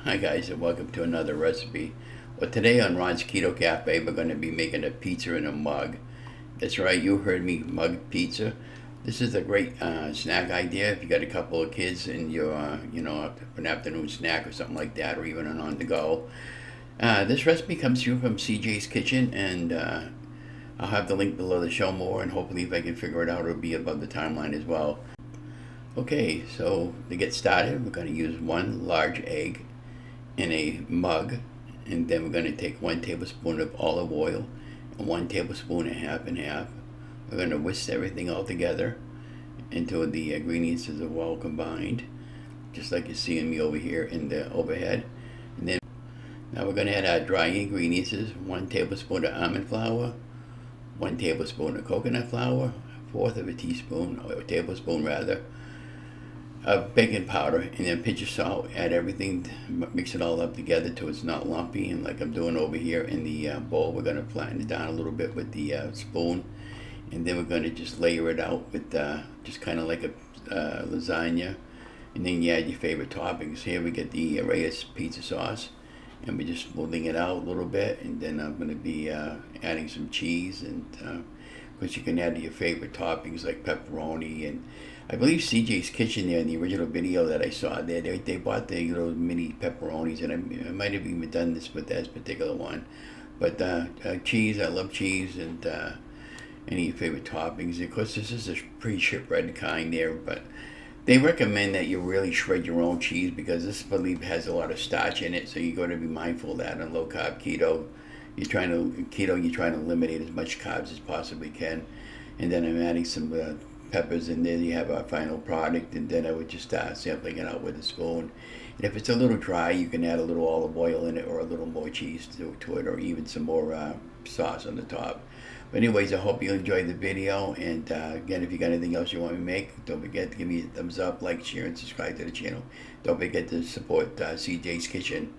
Hi guys, and welcome to another recipe. Well, today on Ron's Keto Cafe we're going to be making a pizza in a mug. That's right, you heard me, mug pizza. This is a great snack idea if you got a couple of kids and you're for an afternoon snack or something like that, or even an on the go. This recipe comes through from CJ's Kitchen, and I'll have the link below to show more, and hopefully if I can figure it out it'll be above the timeline as well. Okay, so to get started we're going to use one large egg in a mug, and then we're going to take 1 tablespoon of olive oil and 1 tablespoon and half. We're going to whisk everything all together until the ingredients are well combined, just like you're seeing me over here in the overhead. And then now we're going to add our dry ingredients: 1 tablespoon of almond flour, 1 tablespoon of coconut flour, a fourth of a teaspoon, or a tablespoon rather, of baking powder, and then a pinch of salt. Add everything, mix it all up together till it's not lumpy, and like I'm doing over here in the bowl, we're going to flatten it down a little bit with the spoon, and then we're going to just layer it out with just kind of like a lasagna, and then you add your favorite toppings. Here we get the Reyes pizza sauce, and we're just smoothing it out a little bit, and then I'm going to be adding some cheese, and of course you can add your favorite toppings like pepperoni, and I believe CJ's Kitchen there in the original video that I saw there, they bought the mini pepperonis, and I might have even done this with this particular one. But cheese, I love cheese, and any of your favorite toppings. Of course, this is a pre-shipbread kind there, but they recommend that you really shred your own cheese because this, I believe, has a lot of starch in it, so you got to be mindful of that on low-carb keto. You're trying to eliminate as much carbs as possibly can. And then I'm adding some peppers, and then you have our final product, and then I would just start sampling it out with a spoon. And if it's a little dry, you can add a little olive oil in it, or a little more cheese to it, or even some more sauce on the top. But anyways, I hope you enjoyed the video, and again, if you got anything else you want me to make, don't forget to give me a thumbs up, like, share, and subscribe to the channel. Don't forget to support CJ's Kitchen.